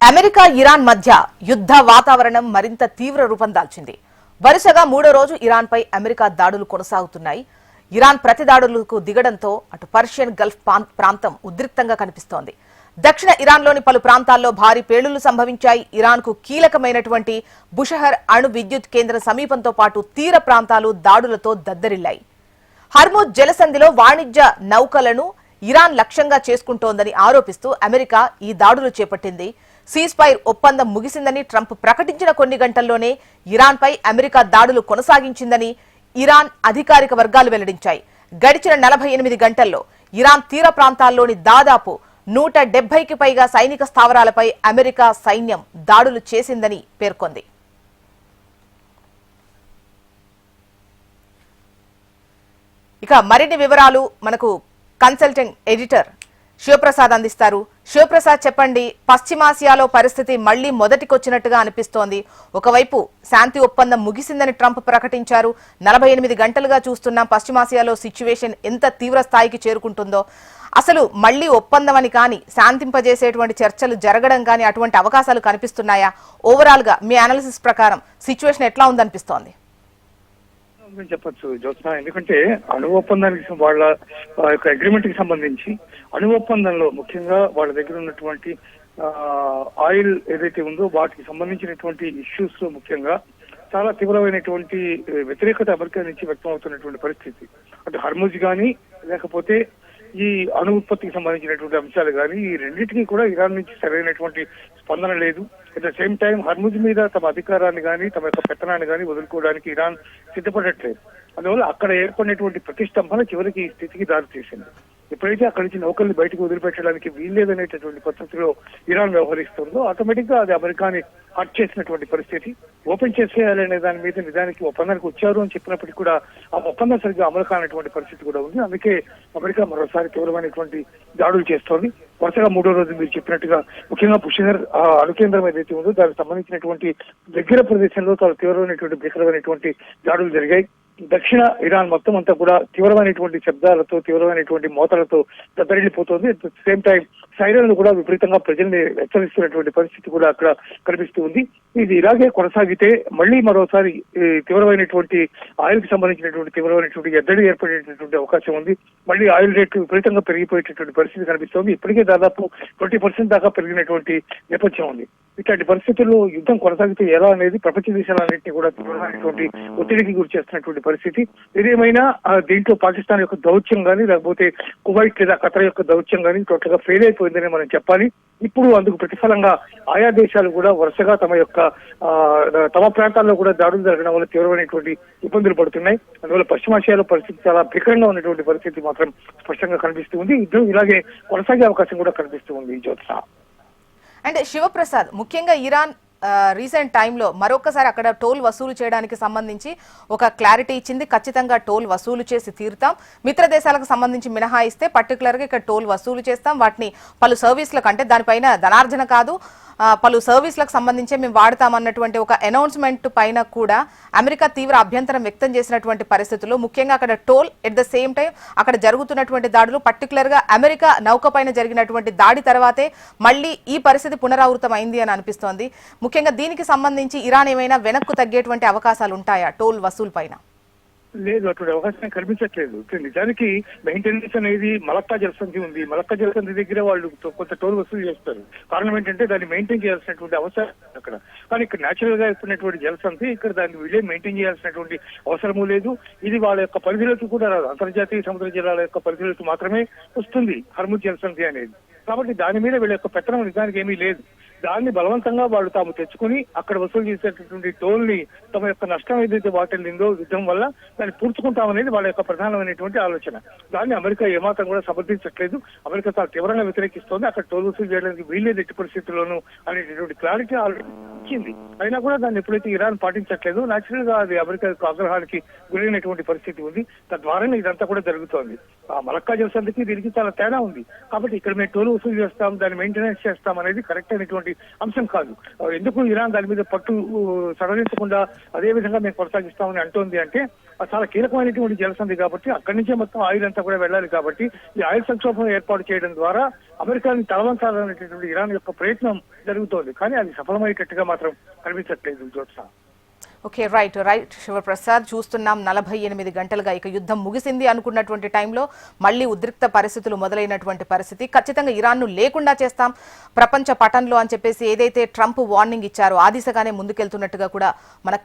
America Iran మధ్య యుద్ధ వాతావరణం మరింత తీవ్ర రూపం దాల్చింది. వరుసగా మూడో రోజు ఇరాన్ పై అమెరికా దాడులు కొనసాగుతున్నాయి. ఇరాన్ ప్రతిదాడులకు దిగడంతో అటు పర్షియన్ గల్ఫ్ ప్రాంతం ఉద్రిక్తంగా కనిపిస్తోంది. దక్షిణ ఇరాన్లోని పలు ప్రాంతాల్లో భారీ పేలుళ్లు సంభవించాయి. ఇరాన్కు కీలకమైనటువంటి బుషహర్ అణు విద్యుత్ కేంద్రం సమీపంతో పాటు తీర ప్రాంతాలు దాడులతో దద్దరిల్లాయి. హర్ముజ్ జలసంధిలో వాణిజ్య నౌకలను ఇరాన్ లక్ష్యంగా చేసుకుంటోందని ఆరోపిస్తూ అమెరికా ఈ దాడులు చేపట్టింది. సీజ్ఫైర్ ఒప్పందం ముగిసిందని ట్రంప్ ప్రకటించిన కొన్ని గంటల్లోనే ఇరాన్పై అమెరికా దాడులు కొనసాగించిందని ఇరాన్ అధికారిక వర్గాలు వెల్లడించాయి. గడిచిన 48 గంటల్లో ఇరాన్ తీర ప్రాంతాల్లోని దాదాపు 170కి పైగా సైనిక స్థావరాలపై అమెరికా సైన్యం దాడులు చేసిందని పేర్కొంది. ఇక మరిన్ని వివరాలు మనకు కన్సల్టింగ్ ఎడిటర్ శివప్రసాద్ అందిస్తారు. శివప్రసాద్, చెప్పండి, పశ్చిమాసియాలో పరిస్థితి మళ్లీ మొదటికొచ్చినట్టుగా అనిపిస్తోంది. ఒకవైపు శాంతి ఒప్పందం ముగిసిందని ట్రంప్ ప్రకటించారు. 48 గంటలుగా చూస్తున్నాం పశ్చిమాసియాలో సిచ్యువేషన్ ఎంత తీవ్ర స్థాయికి చేరుకుంటుందో. అసలు మళ్లీ ఒప్పందం అని కానీ శాంతింపజేసేటువంటి చర్చలు జరగడం కానీ అటువంటి అవకాశాలు కనిపిస్తున్నాయా? ఓవరాల్ గా మీ అనాలిసిస్ ప్రకారం సిచ్యువేషన్ ఎట్లా ఉందనిపిస్తోంది? చెప్పచ్చు జ్యోత్స్న, ఎందుకంటే అణు ఒప్పందానికి వాళ్ళ యొక్క అగ్రిమెంట్ కి సంబంధించి అణు ఒప్పందంలో ముఖ్యంగా వాళ్ళ దగ్గర ఉన్నటువంటి ఆయిల్ ఏదైతే ఉందో వాటికి సంబంధించినటువంటి ఇష్యూస్ లో ముఖ్యంగా చాలా తీవ్రమైనటువంటి వ్యతిరేకత అమెరికా నుంచి వ్యక్తం అవుతున్నటువంటి పరిస్థితి. అటు హర్ముజ్ కానీ లేకపోతే ఈ అణు ఉత్పత్తికి సంబంధించినటువంటి అంశాలు కానీ ఈ రెండింటికి కూడా ఇరాన్ నుంచి సరైనటువంటి స్పందన లేదు. At the same time Hormuz మీద తమ అధికారాన్ని కానీ తమ యొక్క పెత్తనాన్ని కానీ వదులుకోవడానికి ఇరాన్ సిద్ధపడట్లేదు. అందువల్ల అక్కడ ఏర్పడినటువంటి ప్రతిష్టంభన చివరికి ఈ స్థితికి దారితీసింది. ఎప్పుడైతే అక్కడి నుంచి నౌకల్ని బయటకు వదిలిపెట్టడానికి వీల్లేదనేటటువంటి పద్ధతిలో ఇరాన్ వ్యవహరిస్తుందో ఆటోమేటిక్ గా అది అమెరికాని హర్ట్ చేసినటువంటి పరిస్థితి. ఓపెన్ చేసేయాలనే దాని మీద నిజానికి ఒప్పందానికి వచ్చారు అని చెప్పినప్పటికీ కూడా ఆ ఒప్పందం సరిగ్గా అమలు కానటువంటి పరిస్థితి కూడా ఉంది. అందుకే అమెరికా మరోసారి తీవ్రమైనటువంటి దాడులు చేస్తోంది. వరుసగా మూడో రోజు మీరు చెప్పినట్టుగా ముఖ్యంగా బుషహర్ అణుకేంద్రం ఏదైతే ఉందో దానికి సంబంధించినటువంటి దగ్గర ప్రదేశంలో చాలా తీవ్రమైనటువంటి భీకరమైనటువంటి దాడులు జరిగాయి. దక్షిణ ఇరాన్ మొత్తం అంతా కూడా తీవ్రమైనటువంటి శబ్దాలతో తీవ్రమైనటువంటి మోతలతో దద్దరిల్లిపోతుంది. అట్ ద సేమ్ టైం సైరన్లు కూడా విపరీతంగా ప్రజల్ని హెచ్చరిస్తున్నటువంటి పరిస్థితి కూడా అక్కడ కనిపిస్తూ ఉంది. ఇది ఇలాగే కొనసాగితే మళ్లీ మరోసారి తీవ్రమైనటువంటి ఆయిల్ కి సంబంధించినటువంటి తీవ్రమైనటువంటి ఎద్దడి ఏర్పడేటటువంటి అవకాశం ఉంది. మళ్ళీ ఆయిల్ రేట్లు విపరీతంగా పెరిగిపోయేటటువంటి పరిస్థితి కనిపిస్తోంది. ఇప్పటికే దాదాపు 20% దాకా పెరిగినటువంటి నేపథ్యం ఉంది. ఇట్లాంటి పరిస్థితుల్లో యుద్ధం కొనసాగితే ఎలా అనేది ప్రపంచ దేశాలన్నింటినీ కూడా తీవ్రమైనటువంటి ఒత్తిడికి గురి చేస్తున్నటువంటి పరిస్థితి. ఏదేమైనా దీంట్లో పాకిస్తాన్ యొక్క దౌత్యం కానీ లేకపోతే కువైట్ లేదా ఖతర్ యొక్క దౌత్యం కానీ టోటల్ గా ఫెయిల్ అయిపోయిందని మనం చెప్పాలి. ఇప్పుడు అందుకు ప్రతిఫలంగా ఆయా దేశాలు కూడా వరుసగా తమ ప్రాంతాల్లో కూడా దాడులు జరగడం వల్ల తీవ్రమైనటువంటి ఇబ్బందులు పడుతున్నాయి. అందువల్ల పశ్చిమాసియాలో పరిస్థితి చాలా భీకరంగా ఉన్నటువంటి పరిస్థితి మాత్రం స్పష్టంగా కనిపిస్తూ ఉంది. యుద్ధం ఇలాగే కొనసాగే అవకాశం కూడా కనిపిస్తూ ఉంది జ్యోత్స్న. అండ్ శివప్రసాద్, ముఖ్యంగా ఇరాన్ రీసెంట్ టైంలో మరొకసారి అక్కడ టోల్ వసూలు చేయడానికి సంబంధించి ఒక క్లారిటీ ఇచ్చింది. ఖచ్చితంగా టోల్ వసూలు చేసి తీరుతాం, మిత్ర దేశాలకు సంబంధించి మినహాయిస్తే పర్టికులర్గా ఇక్కడ టోల్ వసూలు చేస్తాం, వాటిని పలు సర్వీసులకు అంటే దానిపైన ధనార్జన కాదు పలు సర్వీసులకు సంబంధించి మేము వాడతామన్నటువంటి ఒక అనౌన్స్మెంట్ పైన కూడా అమెరికా తీవ్ర అభ్యంతరం వ్యక్తం చేసినటువంటి పరిస్థితుల్లో ముఖ్యంగా అక్కడ toll at the same time అక్కడ జరుగుతున్నటువంటి దాడులు పర్టికులర్గా అమెరికా నౌక పైన జరిగినటువంటి దాడి తర్వాతే మళ్లీ ఈ పరిస్థితి పునరావృతం అయింది అని అనిపిస్తోంది. ముఖ్యంగా దీనికి సంబంధించి ఇరాన్ ఏమైనా వెనక్కు తగ్గేటువంటి అవకాశాలు ఉంటాయా టోల్ వసూలు పైన? లేదు, అటువంటి అవకాశం కనిపించట్లేదు. నిజానికి మెయింటెనెన్స్ అనేది మలక్కా జలసంధి ఉంది. మలక్కా జలసంధి దగ్గర వాళ్ళు కొంత టోల్ వసూలు చేస్తారు. కారణం ఏంటంటే దాన్ని మెయింటైన్ చేయాల్సినటువంటి అవసరం అక్కడ. కానీ ఇక్కడ నేచురల్ గా ఇస్తున్నటువంటి జలసంధి ఇక్కడ దాన్ని వీళ్ళే మెయింటైన్ చేయాల్సినటువంటి అవసరమూ లేదు. ఇది వాళ్ళ యొక్క పరిధిలోకి కూడా రాదు. అంతర్జాతీయ సముద్ర జలాల యొక్క పరిధిలోకి మాత్రమే వస్తుంది హర్ముజ్ జలసంధి అనేది. కాబట్టి దాని మీద వీళ్ళ యొక్క పెత్తనం నిజానికి ఏమీ లేదు. దాన్ని బలవంతంగా వాళ్ళు తాము తెచ్చుకుని అక్కడ వసూలు చేసేటటువంటి టోల్ ని తమ యొక్క నష్టం ఏదైతే వాటిల్లిందో యుద్ధం వల్ల దాన్ని పూడ్చుకుంటామనేది వాళ్ళ యొక్క ప్రధానమైనటువంటి ఆలోచన. దాన్ని అమెరికా ఏమాత్రం కూడా సమర్థించట్లేదు. అమెరికా చాలా తీవ్రంగా వ్యతిరేకిస్తోంది. అక్కడ టోల్ వసూలు చేయడానికి వీల్లేదు ఎట్టి పరిస్థితుల్లోనూ అనేటటువంటి క్లారిటీ ఇచ్చింది. అయినా కూడా దాన్ని ఎప్పుడైతే ఇరాన్ పాటించట్లేదు నేచురల్ గా అది అమెరికా ఆగ్రహానికి గురైనటువంటి పరిస్థితి ఉంది. తద్వారానే ఇదంతా కూడా జరుగుతోంది. ఆ మలక్కా జలసంధికి దీనికి చాలా తేడా ఉంది. కాబట్టి ఇక్కడ మేము టోల్ వసూలు చేస్తాం, దాన్ని మెయింటెనెన్స్ చేస్తాం అనేది కరెక్ట్ అయినటువంటి సంబంధించినటువంటి అంశం కాదు. ఎందుకు ఇరాన్ దాని మీద పట్టు సడలించకుండా అదే విధంగా మేము కొనసాగిస్తామని అంటోంది అంటే చాలా కీలకమైనటువంటి జలసంధి కాబట్టి అక్కడి నుంచే మొత్తం ఆయిల్ అంతా కూడా వెళ్ళాలి కాబట్టి ఈ ఆయిల్ సంక్షోభం ఏర్పాటు చేయడం ద్వారా అమెరికాని తలవంచాలనేటటువంటి ఇరాన్ యొక్క ప్రయత్నం జరుగుతోంది. కానీ అది సఫలమయ్యేటట్టుగా మాత్రం కనిపించట్లేదు జ్యోత్స్న. Okay, right Sivaprasad. చూస్తున్నాం 48 గంటలుగా ఇక యుద్ధం ముగిసింది అనుకున్నటువంటి టైంలో మళ్ళీ ఉద్రిక్త పరిస్థితులు మొదలైనటువంటి పరిస్థితి. ఖచ్చితంగా ఇరాన్ను లేకుండా చేస్తాం ప్రపంచ పటంలో అని చెప్పేసి ఏదైతే ట్రంప్ వార్నింగ్ ఇచ్చారో ఆ దిశగానే ముందుకెళ్తున్నట్టుగా కూడా మనకు